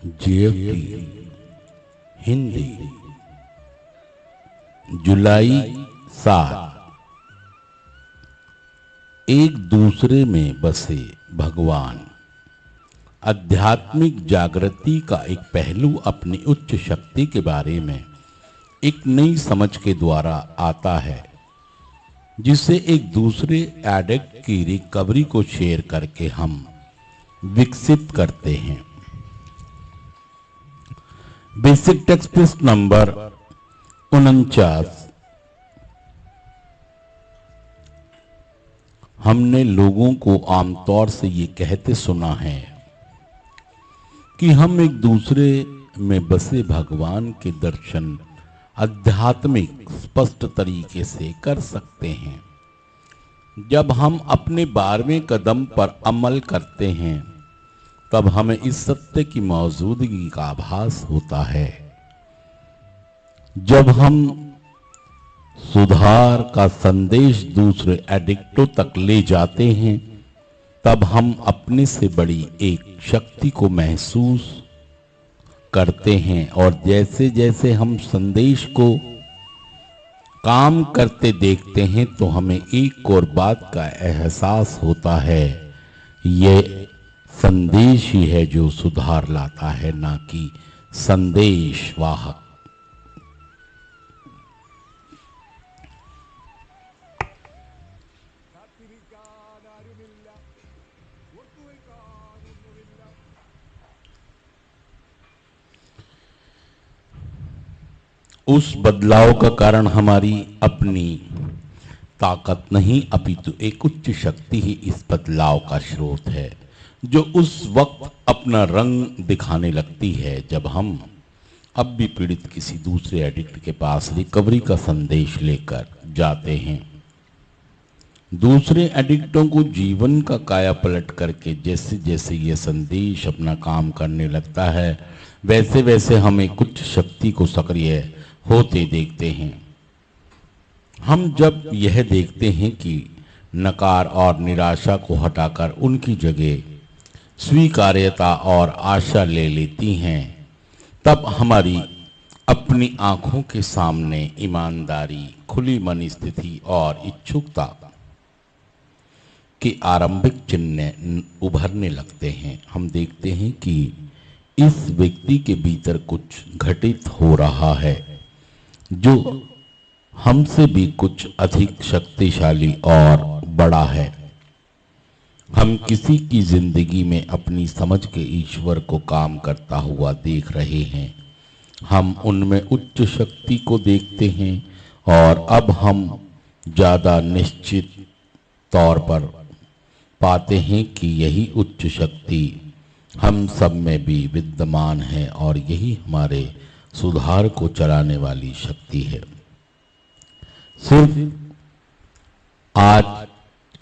JFT Hindi जुलाई 7। एक दूसरे में बसे भगवान। आध्यात्मिक जागृति का एक पहलू अपनी उच्च शक्ति के बारे में एक नई समझ के द्वारा आता है, जिसे एक दूसरे एडिक्ट की रिकवरी को शेयर करके हम विकसित करते हैं। Basic text number 49। हमने लोगों को आमतौर से ये कहते सुना है कि हम एक दूसरे में बसे भगवान के दर्शन आध्यात्मिक स्पष्ट तरीके से कर सकते हैं। जब हम अपने 12वें कदम पर अमल करते हैं तब हमें इस सत्य की मौजूदगी का आभास होता है। जब हम सुधार का संदेश दूसरे एडिक्टों तक ले जाते हैं तब हम अपने से बड़ी एक शक्ति को महसूस करते हैं, और जैसे जैसे हम संदेश को काम करते देखते हैं तो हमें एक और बात का एहसास होता है, ये संदेश ही है जो सुधार लाता है, ना कि संदेश वाहक। उस बदलाव का कारण हमारी अपनी ताकत नहीं, अपितु एक उच्च शक्ति ही इस बदलाव का स्रोत है, जो उस वक्त अपना रंग दिखाने लगती है जब हम अब भी पीड़ित किसी दूसरे एडिक्ट के पास रिकवरी का संदेश लेकर जाते हैं। दूसरे एडिक्टों को जीवन का कायापलट करके जैसे जैसे ये संदेश अपना काम करने लगता है, वैसे वैसे हम एक उच्च शक्ति को सक्रिय होते देखते हैं। हम जब यह देखते हैं कि नकार और निराशा को हटाकर उनकी जगह स्वीकार्यता और आशा ले लेती हैं, तब हमारी अपनी आंखों के सामने ईमानदारी, खुली मन स्थिति और इच्छुकता के आरंभिक चिन्ह उभरने लगते हैं। हम देखते हैं कि इस व्यक्ति के भीतर कुछ घटित हो रहा है जो हमसे भी कुछ अधिक शक्तिशाली और बड़ा है। हम किसी की जिंदगी में अपनी समझ के ईश्वर को काम करता हुआ देख रहे हैं। हम उनमें उच्च शक्ति को देखते हैं और अब हम ज़्यादा निश्चित तौर पर पाते हैं कि यही उच्च शक्ति हम सब में भी विद्यमान है और यही हमारे सुधार को चलाने वाली शक्ति है। सिर्फ आज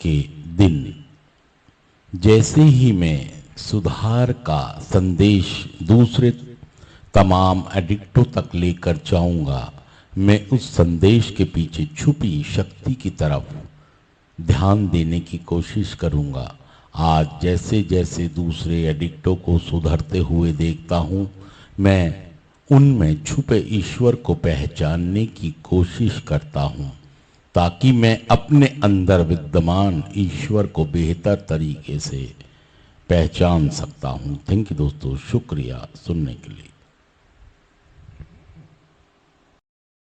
के दिन जैसे ही मैं सुधार का संदेश दूसरे तमाम एडिक्टों तक लेकर जाऊंगा, मैं उस संदेश के पीछे छुपी शक्ति की तरफ ध्यान देने की कोशिश करूंगा। आज जैसे जैसे दूसरे एडिक्टों को सुधरते हुए देखता हूं, मैं उनमें छुपे ईश्वर को पहचानने की कोशिश करता हूं, ताकि मैं अपने अंदर विद्यमान ईश्वर को बेहतर तरीके से पहचान सकता हूं। थैंक यू दोस्तों, शुक्रिया सुनने के लिए।